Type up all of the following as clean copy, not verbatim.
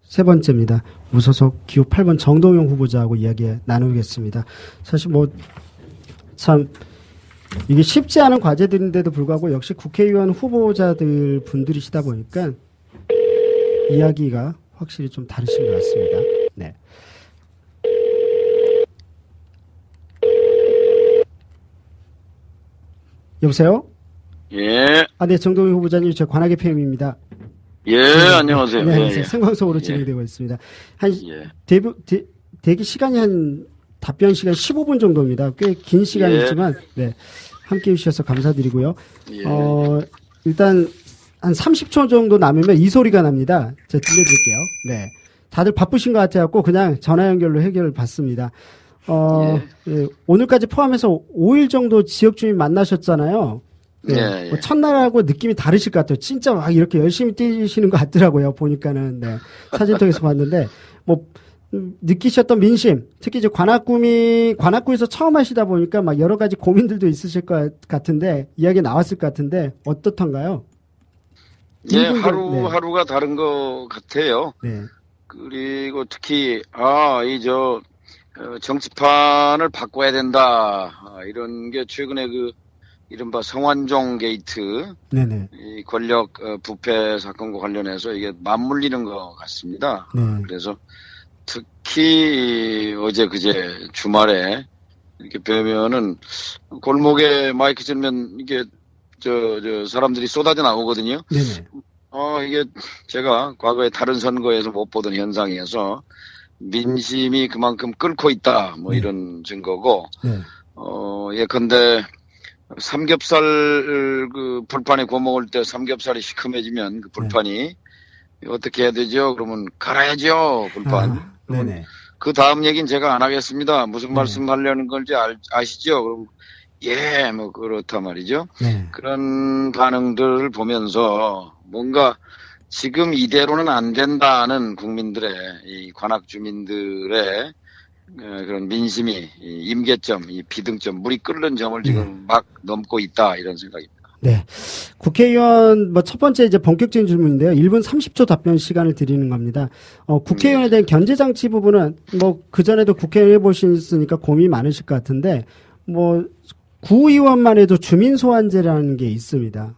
세 번째입니다. 무소속 기호 8번 정동영 후보자하고 이야기 나누겠습니다. 사실 참 이게 쉽지 않은 과제들인데도 불구하고 역시 국회의원 후보자들 분들이시다 보니까 이야기가 확실히 좀 다르신 것 같습니다. 네. 여보세요? 예. 네, 정동영 후보자님, 저 관악의 PM입니다. 예, 안녕하세요. 네, 예, 예. 생방송으로 진행되고 있습니다. 예. 대기 시간이 답변 시간 15분 정도입니다. 꽤 긴 시간이지만, 네. 함께 해주셔서 감사드리고요. 예. 일단, 한 30초 정도 남으면 이 소리가 납니다. 제가 들려드릴게요. 네. 다들 바쁘신 것 같아갖고 그냥 전화 연결로 해결을 받습니다. 예, 오늘까지 포함해서 5일 정도 지역 주민 만나셨잖아요. 네. 첫날하고 느낌이 다르실 것 같아요. 진짜 막 이렇게 열심히 뛰시는 것 같더라고요. 보니까는, 네. 사진 통해서 봤는데, 느끼셨던 민심, 특히 이제 관악구에서 처음 하시다 보니까 막 여러 가지 고민들도 있으실 것 같은데, 이야기 나왔을 것 같은데, 어떻던가요? 예, 하루하루가 다른 것 같아요. 네. 그리고 특히, 정치판을 바꿔야 된다. 이런 게 최근에 이른바 성완종 게이트. 네네. 이 권력 부패 사건과 관련해서 이게 맞물리는 것 같습니다. 네. 그래서 특히 어제 그제 주말에 이렇게 뵈면은 골목에 마이크 들면 이게 사람들이 쏟아져 나오거든요. 네네. 이게 제가 과거에 다른 선거에서 못 보던 현상이어서 민심이 그만큼 끓고 있다. 이런 증거고. 네. 예컨대 삼겹살 불판에 구워 먹을 때 삼겹살이 시큼해지면 그 불판이 어떻게 해야 되죠? 그러면 갈아야죠, 불판. 네네. 그 다음 얘기는 제가 안 하겠습니다. 무슨 말씀하려는 건지 아시죠? 그럼 그렇단 말이죠. 네. 그런 반응들을 보면서 뭔가 지금 이대로는 안 된다는 국민들의, 이 관악 주민들의 그런 민심이 임계점, 이 비등점, 물이 끓는 점을 지금 막 넘고 있다, 이런 생각입니다. 네. 국회의원, 첫 번째 이제 본격적인 질문인데요. 1분 30초 답변 시간을 드리는 겁니다. 국회의원에 대한 견제장치 부분은 그전에도 국회의원 해보셨으니까 고민이 많으실 것 같은데, 구의원만 해도 주민소환제라는 게 있습니다.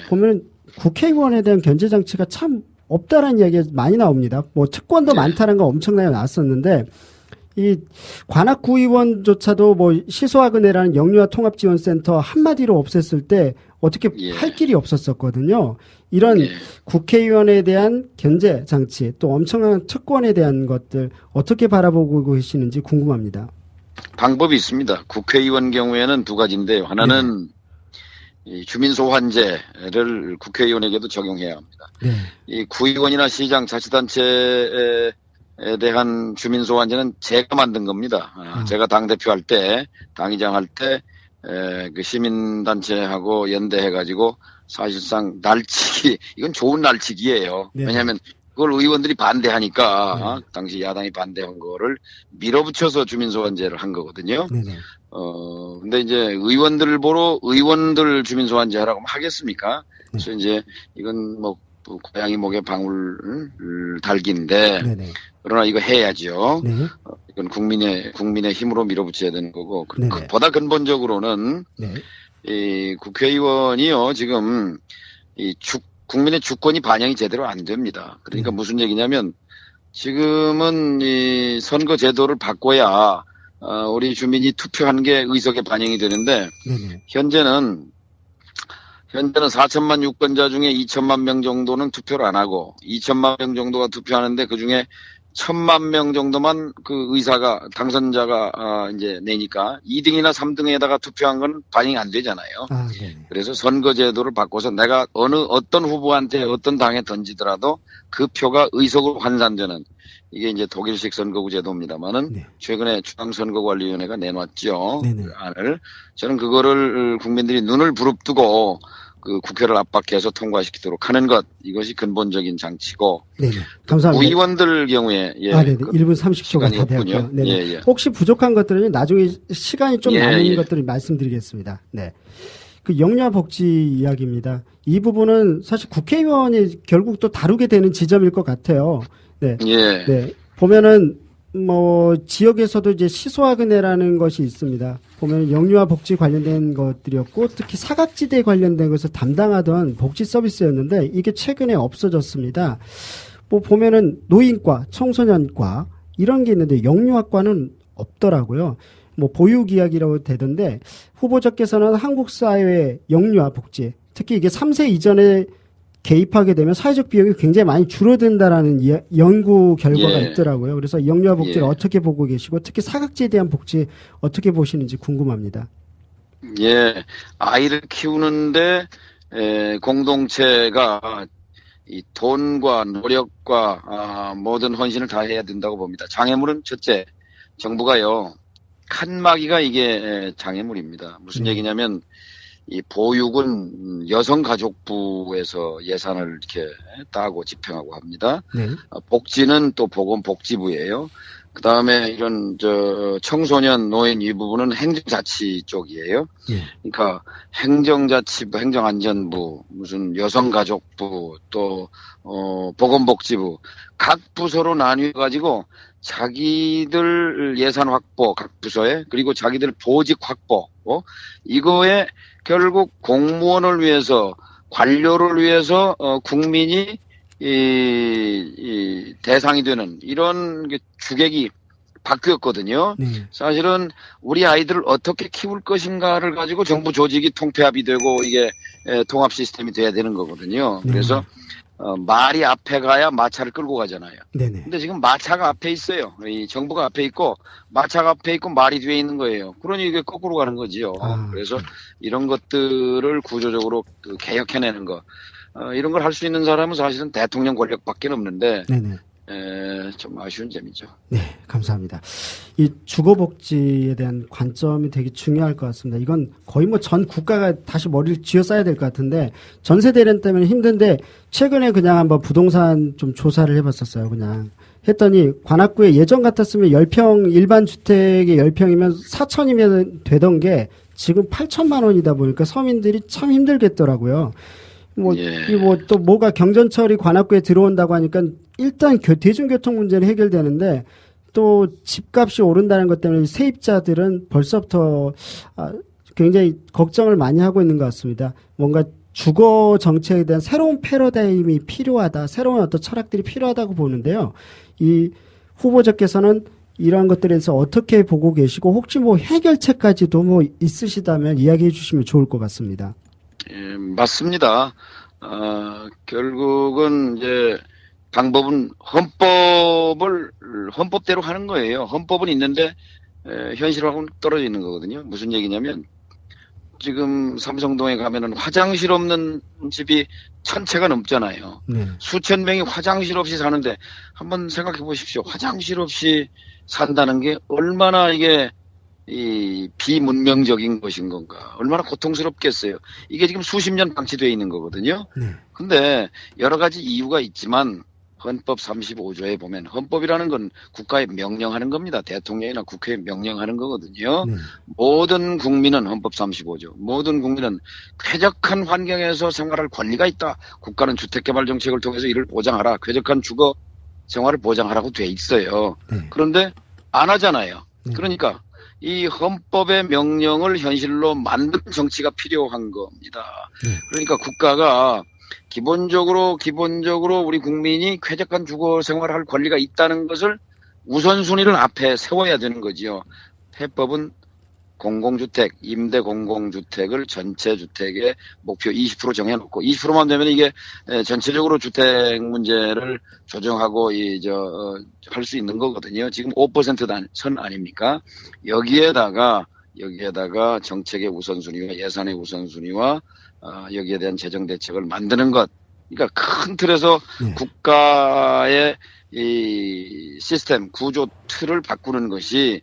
보면은 국회의원에 대한 견제장치가 참 없다라는 이야기가 많이 나옵니다. 특권도 많다는 거 엄청나게 나왔었는데, 이 관악구의원조차도 시소학은혜라는 영유아 통합지원센터 한마디로 없앴을 때 어떻게 할 길이 없었었거든요. 이런 국회의원에 대한 견제 장치 또 엄청난 특권에 대한 것들 어떻게 바라보고 계시는지 궁금합니다. 방법이 있습니다. 국회의원 경우에는 두 가지인데요. 하나는 이 주민소환제를 국회의원에게도 적용해야 합니다. 네. 이 구의원이나 시장 자치단체에 대한 주민소환제는 제가 만든 겁니다. 제가 당대표 할 때, 당의장 할 때, 그 시민단체하고 연대해가지고 사실상 이건 좋은 날치기예요. 네. 왜냐하면 그걸 의원들이 반대하니까, 당시 야당이 반대한 거를 밀어붙여서 주민소환제를 한 거거든요. 네네. 근데 이제 의원들을 보러 의원들 주민소환제 하라고 하겠습니까? 그래서 이제 이건 고양이 목에 방울 달기인데, 네네. 그러나 이거 해야죠. 네. 이건 국민의 힘으로 밀어붙여야 되는 거고, 네네. 보다 근본적으로는 네. 이 국회의원이요 지금 국민의 주권이 반영이 제대로 안 됩니다. 그러니까 무슨 얘기냐면 지금은 이 선거 제도를 바꿔야 우리 주민이 투표한 게 의석에 반영이 되는데 네네. 현재는 4천만 유권자 중에 2천만 명 정도는 투표를 안 하고 2천만 명 정도가 투표하는데 그중에 1,000만 명 정도만 당선자가 이제 내니까 2등이나 3등에다가 투표한 건 반영이 안 되잖아요. 그래서 선거제도를 바꿔서 내가 어떤 후보한테 어떤 당에 던지더라도 그 표가 의석으로 환산되는 이게 이제 독일식 선거구 제도입니다만은 최근에 중앙선거관리위원회가 내놨죠. 그 안을. 저는 그거를 국민들이 눈을 부릅뜨고 그 국회를 압박해서 통과시키도록 하는 것, 이것이 근본적인 장치고. 네네. 감사합니다. 의원들 경우에, 네네. 1분 30초가 다 되었고요. 네네. 혹시 부족한 것들은 나중에 시간이 좀 남은 것들을 말씀드리겠습니다. 네. 영유아 복지 이야기입니다. 이 부분은 사실 국회의원이 결국 또 다루게 되는 지점일 것 같아요. 네. 예. 네. 보면은 뭐 지역에서도 이제 시소화근해라는 것이 있습니다. 보면 영유아 복지 관련된 것들이었고 특히 사각지대 관련된 것을 담당하던 복지 서비스였는데 이게 최근에 없어졌습니다. 뭐 보면은 노인과, 청소년과 이런 게 있는데 영유아과는 없더라고요. 뭐 보육이야기라고 되던데 후보자께서는 한국 사회의 영유아 복지, 특히 이게 3세 이전에 개입하게 되면 사회적 비용이 굉장히 많이 줄어든다라는 연구 결과가 예. 있더라고요. 그래서 영유아 복지를 예. 어떻게 보고 계시고 특히 사각지에 대한 복지 어떻게 보시는지 궁금합니다. 예. 아이를 키우는데 공동체가 이 돈과 노력과 모든 헌신을 다해야 된다고 봅니다. 장애물은 첫째, 정부가요, 칸막이가 이게 장애물입니다. 무슨 얘기냐면 이 보육은 여성가족부에서 예산을 이렇게 따고 집행하고 합니다. 네. 복지는 또 보건복지부예요. 그 다음에 이런 청소년 노인 이 부분은 행정자치 쪽이에요. 네. 그러니까 행정자치부, 행정안전부, 무슨 여성가족부, 또 보건복지부 각 부서로 나뉘어 가지고 자기들 예산 확보 각 부서에 그리고 자기들 보직 확보 이거에 결국 공무원을 위해서 관료를 위해서 국민이 이 대상이 되는 이런 주객이 바뀌었거든요. 네. 사실은 우리 아이들을 어떻게 키울 것인가를 가지고 정부 조직이 통폐합이 되고 이게 통합 시스템이 돼야 되는 거거든요. 그래서 말이 앞에 가야 마차를 끌고 가잖아요. 네네. 근데 지금 마차가 앞에 있어요. 이 정부가 앞에 있고 마차가 앞에 있고 말이 뒤에 있는 거예요. 그러니 이게 거꾸로 가는 거지요. 그래서 이런 것들을 구조적으로 개혁해내는 거. 이런 걸 할 수 있는 사람은 사실은 대통령 권력밖에 없는데 네네. 좀 아쉬운 점이죠. 네, 감사합니다. 이 주거복지에 대한 관점이 되게 중요할 것 같습니다. 이건 거의 뭐 전 국가가 다시 머리를 쥐어써야 될 것 같은데 전세 대란 때문에 힘든데 최근에 그냥 한번 부동산 좀 조사를 해봤었어요. 그냥 했더니 관악구에 예전 같았으면 10평 일반 주택의 10평이면 4천이면 되던 게 지금 8천만 원이다 보니까 서민들이 참 힘들겠더라고요. 또 뭐가 경전철이 관악구에 들어온다고 하니까 일단 대중교통 문제는 해결되는데 또 집값이 오른다는 것 때문에 세입자들은 벌써부터 굉장히 걱정을 많이 하고 있는 것 같습니다. 뭔가 주거 정책에 대한 새로운 패러다임이 필요하다, 새로운 어떤 철학들이 필요하다고 보는데요. 이 후보자께서는 이러한 것들에 대해서 어떻게 보고 계시고 혹시 뭐 해결책까지도 뭐 있으시다면 이야기해 주시면 좋을 것 같습니다. 예, 맞습니다. 결국은 이제 방법은 헌법대로 하는 거예요. 헌법은 있는데 현실하고는 떨어져 있는 거거든요. 무슨 얘기냐면 지금 삼성동에 가면은 화장실 없는 집이 1000채가 넘잖아요. 네. 수천 명이 화장실 없이 사는데 한번 생각해 보십시오. 화장실 없이 산다는 게 얼마나 이게 이 비문명적인 것인 건가. 얼마나 고통스럽겠어요. 이게 지금 수십 년 방치되어 있는 거거든요. 근데 여러 가지 이유가 있지만 헌법 35조에 보면 헌법이라는 건 국가에 명령하는 겁니다. 대통령이나 국회에 명령하는 거거든요. 모든 국민은 헌법 35조. 모든 국민은 쾌적한 환경에서 생활할 권리가 있다. 국가는 주택개발 정책을 통해서 이를 보장하라. 쾌적한 주거 생활을 보장하라고 돼 있어요. 그런데 안 하잖아요. 그러니까 이 헌법의 명령을 현실로 만드는 정치가 필요한 겁니다. 그러니까 국가가 기본적으로 우리 국민이 쾌적한 주거 생활을 할 권리가 있다는 것을 우선순위를 앞에 세워야 되는 거지요. 해법은 공공주택, 임대 공공주택을 전체 주택의 목표 20% 정해놓고 20%만 되면 이게 전체적으로 주택 문제를 조정하고 할 수 있는 거거든요. 지금 5% 선 아닙니까? 여기에다가 정책의 우선순위와 예산의 우선순위와 여기에 대한 재정 대책을 만드는 것. 그러니까 큰 틀에서 국가의 이 시스템 구조 틀을 바꾸는 것이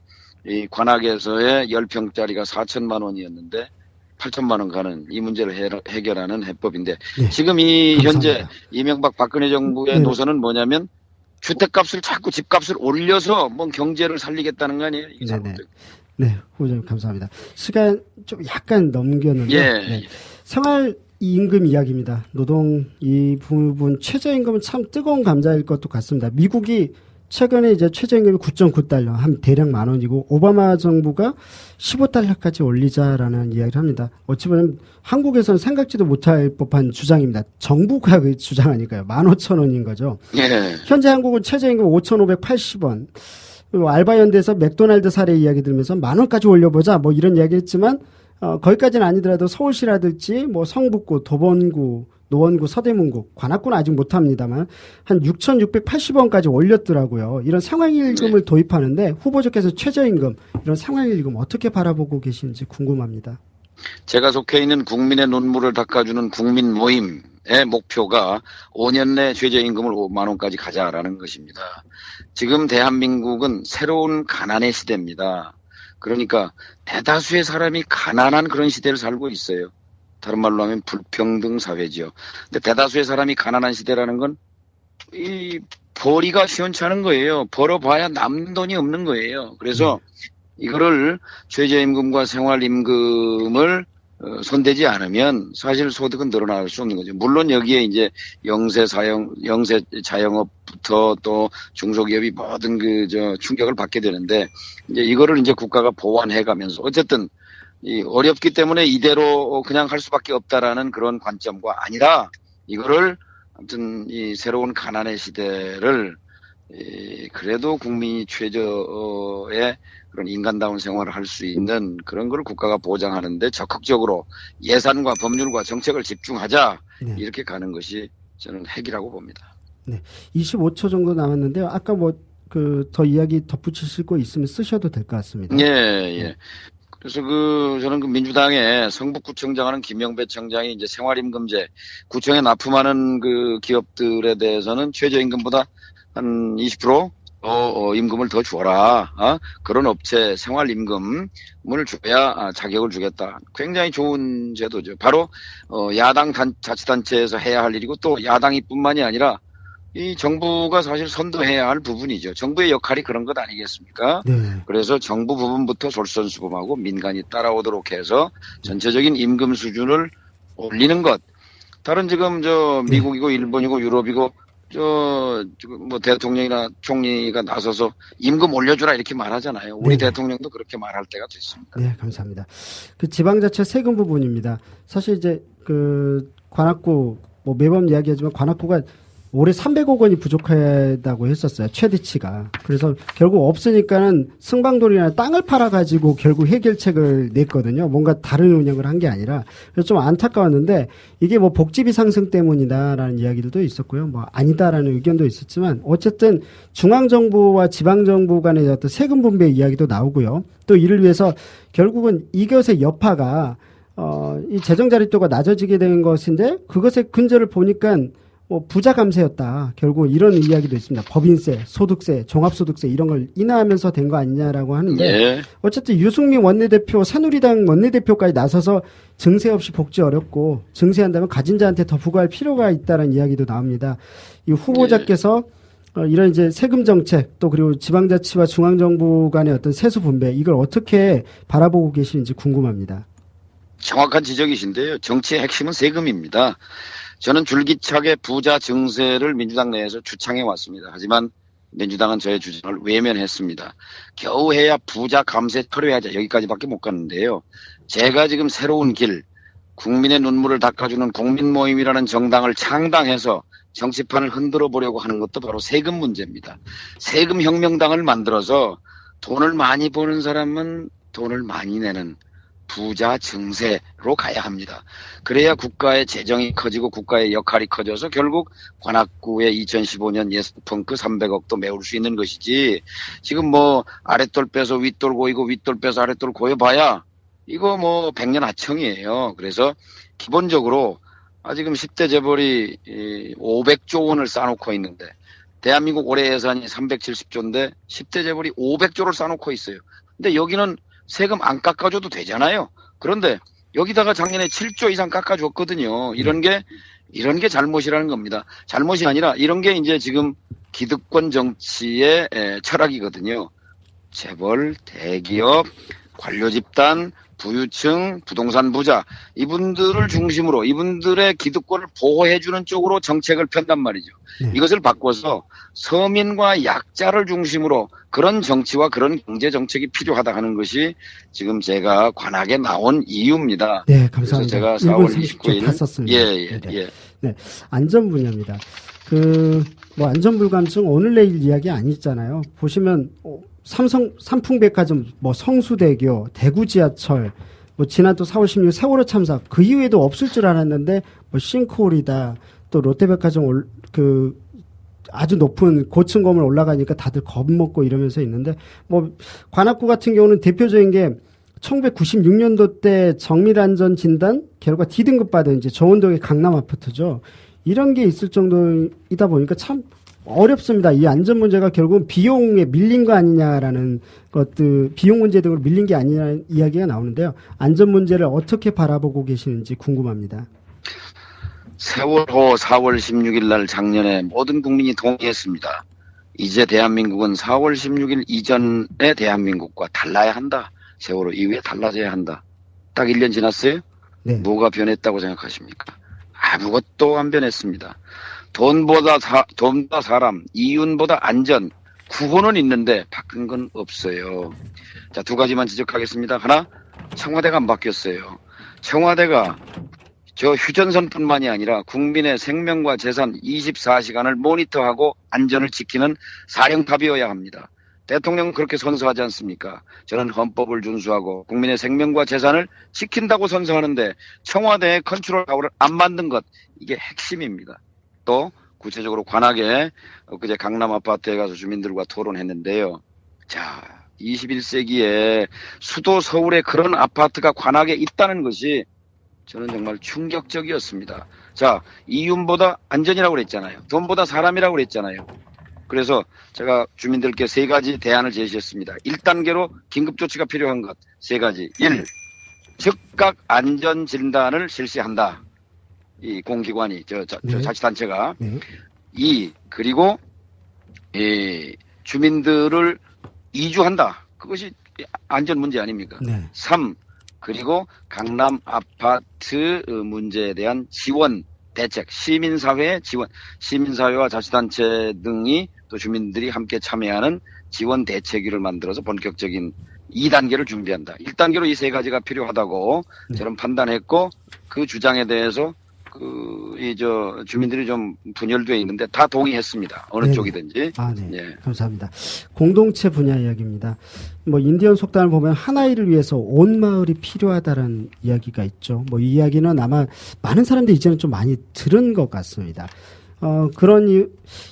이 관악에서의 10평짜리가 4천만 원이었는데 8천만 원 가는 이 문제를 해결하는 해법인데 지금 이 감사합니다. 현재 이명박 박근혜 정부의 노선은 뭐냐면 주택값을 자꾸 집값을 올려서 뭐 경제를 살리겠다는 거 아니에요? 네, 후보자님 감사합니다. 시간 좀 약간 넘겼는데 생활 이 임금 이야기입니다. 노동 이 부분 최저임금은 참 뜨거운 감자일 것도 같습니다. 미국이 최근에 이제 최저임금이 9.9달러, 한 대략 10,000원이고 오바마 정부가 15달러까지 올리자라는 이야기를 합니다. 어찌 보면 한국에서는 생각지도 못할 법한 주장입니다. 정부가 그 주장하니까요. 15,000원인 거죠. 예. 현재 한국은 최저임금 5,580원. 알바연대에서 맥도날드 사례 이야기 들으면서 10,000원까지 올려보자 뭐 이런 이야기 했지만 거기까지는 아니더라도 서울시라든지 뭐 성북구, 도봉구, 노원구, 서대문구, 관악구는 아직 못합니다만 한 6,680원까지 올렸더라고요. 이런 생활임금을 도입하는데 후보자께서 최저임금, 이런 생활임금 어떻게 바라보고 계시는지 궁금합니다. 제가 속해 있는 국민의 눈물을 닦아주는 국민 모임의 목표가 5년 내 최저임금을 5만 원까지 가자라는 것입니다. 지금 대한민국은 새로운 가난의 시대입니다. 그러니까 대다수의 사람이 가난한 그런 시대를 살고 있어요. 다른 말로 하면 불평등 사회죠. 근데 대다수의 사람이 가난한 시대라는 건 이 벌이가 시원찮은 거예요. 벌어봐야 남는 돈이 없는 거예요. 그래서 이거를 최저임금과 생활임금을 손대지 않으면 사실 소득은 늘어날 수 없는 거죠. 물론 여기에 이제 영세 자영업부터 또 중소기업이 모든 충격을 받게 되는데 이제 이거를 이제 국가가 보완해 가면서 어쨌든 이 어렵기 때문에 이대로 그냥 할 수밖에 없다라는 그런 관점과 아니라 이거를 아무튼 이 새로운 가난의 시대를 그래도 국민이 최저의 그런 인간다운 생활을 할 수 있는 그런 걸 국가가 보장하는데 적극적으로 예산과 법률과 정책을 집중하자 이렇게 가는 것이 저는 핵이라고 봅니다. 네, 25초 정도 남았는데요. 아까 더 이야기 덧붙이실 거 있으면 쓰셔도 될 것 같습니다. 예, 예. 네. 그래서 저는 민주당의 성북구청장 하는 김영배 청장이 이제 생활임금제, 구청에 납품하는 기업들에 대해서는 최저임금보다 한 20% 임금을 더 주어라. 그런 업체 생활임금을 줘야 자격을 주겠다. 굉장히 좋은 제도죠. 바로 야당 자치단체에서 해야 할 일이고 또 야당이뿐만이 아니라 이 정부가 사실 선도해야 할 부분이죠. 정부의 역할이 그런 것 아니겠습니까? 네. 그래서 정부 부분부터 솔선수범하고 민간이 따라오도록 해서 전체적인 임금 수준을 올리는 것. 다른 지금 미국이고 일본이고 유럽이고 대통령이나 총리가 나서서 임금 올려주라 이렇게 말하잖아요. 우리 대통령도 그렇게 말할 때가 됐습니다. 네, 감사합니다. 지방자치 세금 부분입니다. 사실 이제 관악구 매번 이야기하지만 관악구가 올해 300억 원이 부족하다고 했었어요. 최대치가. 그래서 결국 없으니까는 승방돌이나 땅을 팔아가지고 결국 해결책을 냈거든요. 뭔가 다른 운영을 한 게 아니라. 그래서 좀 안타까웠는데 이게 복지비 상승 때문이다라는 이야기들도 있었고요. 아니다라는 의견도 있었지만 어쨌든 중앙정부와 지방정부 간의 어떤 세금 분배 이야기도 나오고요. 또 이를 위해서 결국은 이것의 여파가 이 재정 자립도가 낮아지게 된 것인데 그것의 근저를 보니까 부자 감세였다. 결국 이런 이야기도 있습니다. 법인세, 소득세, 종합소득세 이런 걸 인하하면서 된 거 아니냐라고 하는데 어쨌든 유승민 원내대표, 새누리당 원내대표까지 나서서 증세 없이 복지 어렵고 증세한다면 가진 자한테 더 부과할 필요가 있다는 이야기도 나옵니다. 이 후보자께서 이런 이제 세금 정책 또 그리고 지방자치와 중앙정부 간의 어떤 세수 분배 이걸 어떻게 바라보고 계시는지 궁금합니다. 정확한 지적이신데요. 정치의 핵심은 세금입니다. 저는 줄기차게 부자 증세를 민주당 내에서 주창해 왔습니다. 하지만 민주당은 저의 주장을 외면했습니다. 겨우 해야 부자 감세 철회하자 여기까지밖에 못 갔는데요. 제가 지금 새로운 길, 국민의 눈물을 닦아주는 국민모임이라는 정당을 창당해서 정치판을 흔들어 보려고 하는 것도 바로 세금 문제입니다. 세금 혁명당을 만들어서 돈을 많이 버는 사람은 돈을 많이 내는 부자 증세로 가야 합니다. 그래야 국가의 재정이 커지고 국가의 역할이 커져서 결국 관악구의 2015년 예스펑크 300억도 메울 수 있는 것이지 지금 아랫돌 빼서 윗돌 고이고 윗돌 빼서 아랫돌 고여봐야 이거 100년 하청이에요. 그래서 기본적으로 지금 10대 재벌이 500조 원을 쌓아놓고 있는데 대한민국 올해 예산이 370조인데 10대 재벌이 500조를 쌓아놓고 있어요. 근데 여기는 세금 안 깎아줘도 되잖아요. 그런데 여기다가 작년에 7조 이상 깎아줬거든요. 이런 게 잘못이라는 겁니다. 잘못이 아니라 이런 게 이제 지금 기득권 정치의 철학이거든요. 재벌, 대기업, 관료 집단, 부유층, 부동산 부자 이분들을 중심으로 이분들의 기득권을 보호해주는 쪽으로 정책을 편단 말이죠. 네. 이것을 바꿔서 서민과 약자를 중심으로 그런 정치와 그런 경제 정책이 필요하다 하는 것이 지금 제가 관악에 나온 이유입니다. 네, 감사합니다. 그래서 제가 4월 29일 다 썼습니다. 예. 네, 안전 분야입니다. 뭐 안전불감증 오늘 내일 이야기 아니잖아요. 보시면 삼성 삼풍백화점, 뭐 성수대교, 대구 지하철, 뭐 지난 또 4월 16일 세월호 참사 그 이후에도 없을 줄 알았는데 뭐 싱크홀이다. 또 롯데백화점 아주 높은 고층 건물 올라가니까 다들 겁먹고 이러면서 있는데 뭐 관악구 같은 경우는 대표적인 게 1996년도 때 정밀안전 진단 결과 D등급 받은 이제 저온동의 강남 아파트죠. 이런 게 있을 정도이다 보니까 참 어렵습니다. 이 안전 문제가 결국은 비용에 밀린 거 아니냐라는 것들, 비용 문제 등으로 밀린 게 아니냐는 이야기가 나오는데요. 안전 문제를 어떻게 바라보고 계시는지 궁금합니다. 세월호 4월 16일 날 작년에 모든 국민이 동의했습니다. 이제 대한민국은 4월 16일 이전의 대한민국과 달라야 한다. 세월호 이후에 달라져야 한다. 딱 1년 지났어요? 네. 뭐가 변했다고 생각하십니까? 아무것도 안 변했습니다. 돈보다 사람, 이윤보다 안전, 구호는 있는데 바뀐 건 없어요. 자, 두 가지만 지적하겠습니다. 하나, 청와대가 안 바뀌었어요. 청와대가 저 휴전선뿐만이 아니라 국민의 생명과 재산 24시간을 모니터하고 안전을 지키는 사령탑이어야 합니다. 대통령은 그렇게 선서하지 않습니까? 저는 헌법을 준수하고 국민의 생명과 재산을 지킨다고 선서하는데 청와대의 컨트롤 타워를 안 만든 것, 이게 핵심입니다. 또 구체적으로 관악에 그제 강남 아파트에 가서 주민들과 토론했는데요. 자, 21세기에 수도 서울에 그런 아파트가 관악에 있다는 것이 저는 정말 충격적이었습니다. 자, 이윤보다 안전이라고 그랬잖아요. 돈보다 사람이라고 그랬잖아요. 그래서 제가 주민들께 세 가지 대안을 제시했습니다. 1단계로 긴급조치가 필요한 것 세 가지. 1. 즉각 안전진단을 실시한다. 이 공기관이, 네. 자치단체가. 네. 2. 그리고 주민들을 이주한다. 그것이 안전 문제 아닙니까? 네. 3. 그리고 강남 아파트 문제에 대한 지원 대책, 시민사회의 지원, 시민사회와 자치단체 등이 또 주민들이 함께 참여하는 지원 대책위를 만들어서 본격적인 2단계를 준비한다. 1단계로 이 세 가지가 필요하다고 저는 판단했고 그 주장에 대해서 주민들이 좀 분열되어 있는데 다 동의했습니다. 어느 네. 쪽이든지. 아, 네. 예. 감사합니다. 공동체 분야 이야기입니다. 뭐 인디언 속담을 보면 한 아이를 위해서 온 마을이 필요하다는 이야기가 있죠. 뭐 이 이야기는 아마 많은 사람들이 이제는 좀 많이 들은 것 같습니다.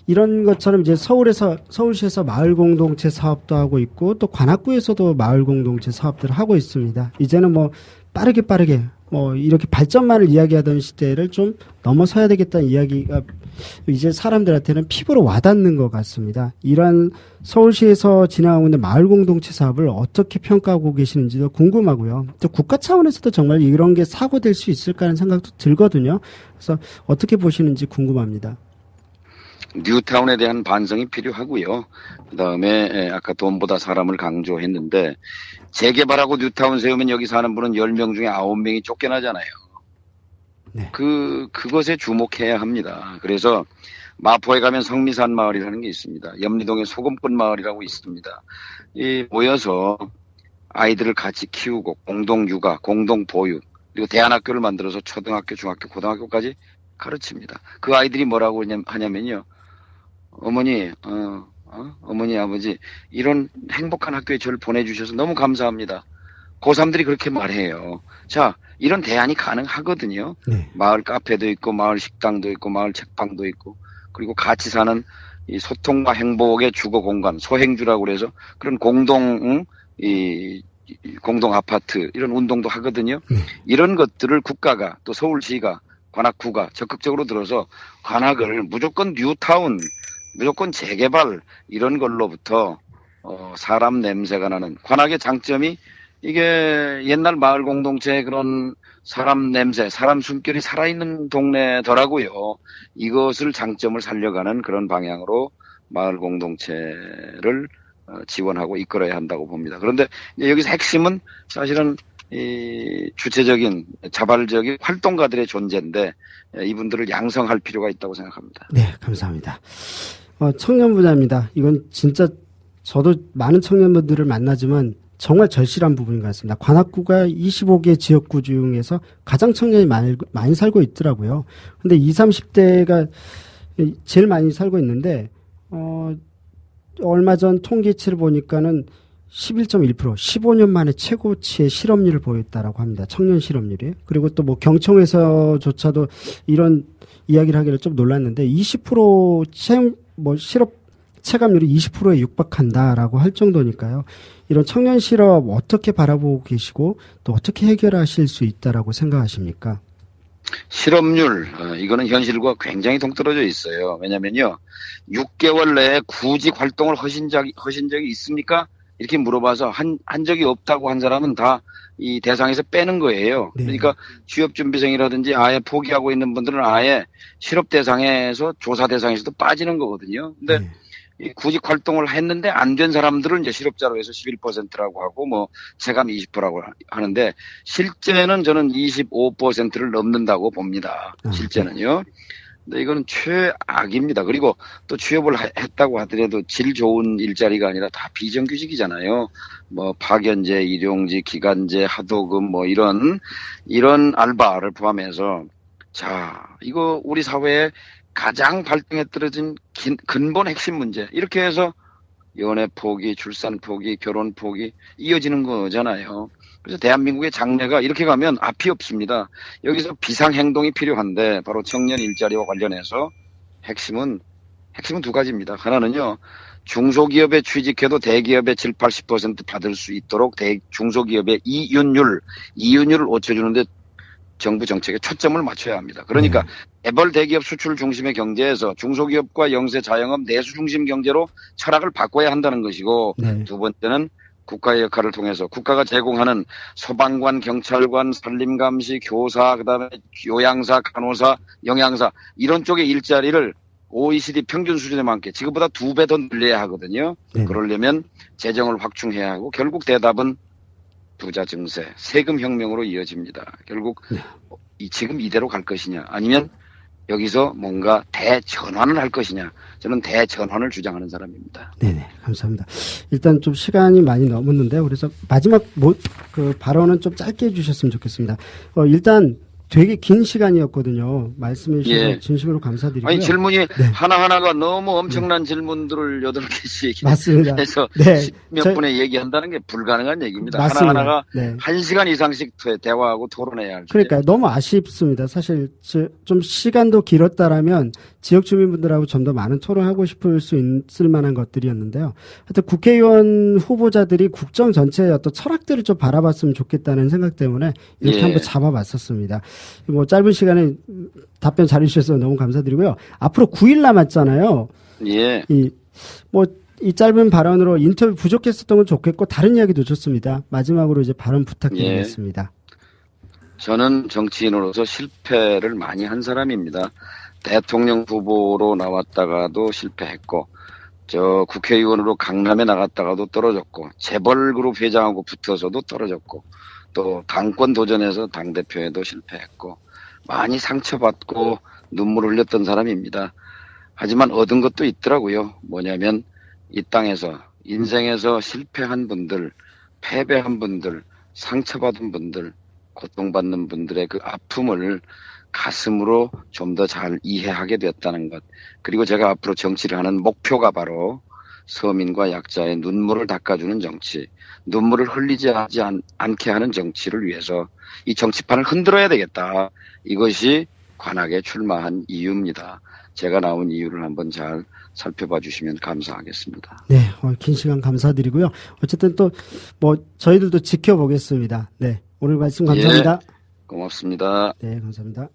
이런 것처럼 이제 서울시에서 마을 공동체 사업도 하고 있고 또 관악구에서도 마을 공동체 사업들을 하고 있습니다. 이제는 뭐 빠르게 뭐 이렇게 발전만을 이야기하던 시대를 좀 넘어서야 되겠다는 이야기가 이제 사람들한테는 피부로 와닿는 것 같습니다. 이러한 서울시에서 진행하고 있는 마을 공동체 사업을 어떻게 평가하고 계시는지도 궁금하고요. 또 국가 차원에서도 정말 이런 게 사고될 수 있을까 하는 생각도 들거든요. 그래서 어떻게 보시는지 궁금합니다. 뉴타운에 대한 반성이 필요하고요. 그다음에 아까 돈보다 사람을 강조했는데 재개발하고 뉴타운 세우면 여기 사는 분은 10명 중에 9명이 쫓겨나잖아요. 네. 그것에 주목해야 합니다. 그래서 마포에 가면 성미산 마을이라는 게 있습니다. 염리동에 소금꽃 마을이라고 있습니다. 모여서 아이들을 같이 키우고 공동 육아, 공동 보육, 그리고 대안학교를 만들어서 초등학교, 중학교, 고등학교까지 가르칩니다. 그 아이들이 뭐라고 하냐면요. 어머니, 어머니, 아버지, 이런 행복한 학교에 저를 보내주셔서 너무 감사합니다. 고3들이 그렇게 말해요. 자, 이런 대안이 가능하거든요. 네. 마을 카페도 있고, 마을 식당도 있고, 마을 책방도 있고, 그리고 같이 사는 이 소통과 행복의 주거 공간, 소행주라고 그래서 그런 공동 아파트, 이런 운동도 하거든요. 이런 것들을 국가가 또 서울시가 관악구가 적극적으로 들어서 관악을 무조건 뉴타운, 무조건 재개발 이런 걸로부터 사람 냄새가 나는 관악의 장점이 이게 옛날 마을 공동체의 그런 사람 냄새, 사람 숨결이 살아있는 동네더라고요. 이것을 장점을 살려가는 그런 방향으로 마을 공동체를 지원하고 이끌어야 한다고 봅니다. 그런데 여기서 핵심은 사실은 이 주체적인 자발적인 활동가들의 존재인데 이분들을 양성할 필요가 있다고 생각합니다. 네, 감사합니다. 청년부자입니다. 이건 진짜 저도 많은 청년분들을 만나지만 정말 절실한 부분인 것 같습니다. 관악구가 25개 지역구 중에서 가장 청년이 많이 살고 있더라고요. 근데 20, 30대가 제일 많이 살고 있는데, 얼마 전 통계치를 보니까는 11.1%, 15년 만에 최고치의 실업률을 보였다라고 합니다. 청년 실업률이. 그리고 또 뭐 경청에서조차도 이런 이야기를 하기를 좀 놀랐는데 20% 실업 체감률이 20%에 육박한다라고 할 정도니까요. 이런 청년 실업 어떻게 바라보고 계시고 또 어떻게 해결하실 수 있다라고 생각하십니까? 실업률 이거는 현실과 굉장히 동떨어져 있어요. 왜냐면요. 6개월 내에 구직 활동을 하신 적이 있습니까? 이렇게 물어봐서 한 적이 없다고 한 사람은 다 이 대상에서 빼는 거예요. 네. 그러니까 취업준비생이라든지 아예 포기하고 있는 분들은 아예 실업 대상에서 조사 대상에서도 빠지는 거거든요. 근데 네. 이 구직 활동을 했는데 안 된 사람들은 이제 실업자로 해서 11%라고 하고 뭐 체감 20%라고 하는데 실제는 저는 25%를 넘는다고 봅니다. 실제는요. 근데 이거는 최악입니다. 그리고 또 취업을 했다고 하더라도 질 좋은 일자리가 아니라 다 비정규직이잖아요. 뭐 파견제, 일용직, 기간제, 하도급 뭐 이런 알바를 포함해서 자, 이거 우리 사회에 가장 발등에 떨어진 근본 핵심 문제. 이렇게 해서 연애 포기, 출산 포기, 결혼 포기 이어지는 거잖아요. 그래서 대한민국의 장래가 이렇게 가면 앞이 없습니다. 여기서 비상행동이 필요한데 바로 청년 일자리와 관련해서 핵심은 두 가지입니다. 하나는요. 중소기업에 취직해도 대기업의 7, 80% 받을 수 있도록 중소기업의 이윤율을 올려주는데 정부 정책에 초점을 맞춰야 합니다. 그러니까 애벌 대기업 수출 중심의 경제에서 중소기업과 영세 자영업 내수 중심 경제로 철학을 바꿔야 한다는 것이고 두 번째는 국가의 역할을 통해서 국가가 제공하는 소방관, 경찰관, 산림감시, 교사, 그다음에 요양사, 간호사, 영양사 이런 쪽의 일자리를 OECD 평균 수준에 맞게 지금보다 2배 더 늘려야 하거든요. 그러려면 재정을 확충해야 하고 결국 대답은 부자 증세, 세금 혁명으로 이어집니다. 결국 지금 이대로 갈 것이냐 아니면 여기서 뭔가 대전환을 할 것이냐. 저는 대전환을 주장하는 사람입니다. 네네, 감사합니다. 일단 좀 시간이 많이 넘었는데요. 그래서 마지막 발언은 좀 짧게 해주셨으면 좋겠습니다. 일단 되게 긴 시간이었거든요. 말씀해 주셔서 진심으로 감사드리고요. 아니, 질문이 하나하나가 너무 엄청난 질문들을 8개씩 맞습니다. 해서 몇 분에 얘기한다는 게 불가능한 얘기입니다. 맞습니다. 하나하나가 1시간 이상씩 대화하고 토론해야 할 그러니까 너무 아쉽습니다. 사실 좀 시간도 길었다라면 지역 주민분들하고 좀 더 많은 토론하고 싶을 수 있을 만한 것들이었는데요. 하여튼 국회의원 후보자들이 국정 전체의 어떤 철학들을 좀 바라봤으면 좋겠다는 생각 때문에 이렇게 한번 잡아봤었습니다. 뭐 짧은 시간에 답변 잘해주셔서 너무 감사드리고요. 앞으로 9일 남았잖아요. 이 짧은 발언으로 인터뷰 부족했었던 건 좋겠고 다른 이야기도 좋습니다. 마지막으로 이제 발언 부탁드리겠습니다. 저는 정치인으로서 실패를 많이 한 사람입니다. 대통령 후보로 나왔다가도 실패했고, 국회의원으로 강남에 나갔다가도 떨어졌고, 재벌그룹 회장하고 붙어서도 떨어졌고, 또 당권 도전에서 당대표에도 실패했고, 많이 상처받고 눈물을 흘렸던 사람입니다. 하지만 얻은 것도 있더라고요. 뭐냐면 이 땅에서 인생에서 실패한 분들, 패배한 분들, 상처받은 분들, 고통받는 분들의 그 아픔을 가슴으로 좀 더 잘 이해하게 되었다는 것. 그리고 제가 앞으로 정치를 하는 목표가 바로 서민과 약자의 눈물을 닦아주는 정치, 눈물을 흘리지 않게 하는 정치를 위해서 이 정치판을 흔들어야 되겠다. 이것이 관악에 출마한 이유입니다. 제가 나온 이유를 한번 잘 살펴봐 주시면 감사하겠습니다. 네, 긴 시간 감사드리고요. 어쨌든 또 저희들도 지켜보겠습니다. 네, 오늘 말씀 감사합니다. 고맙습니다. 네, 감사합니다.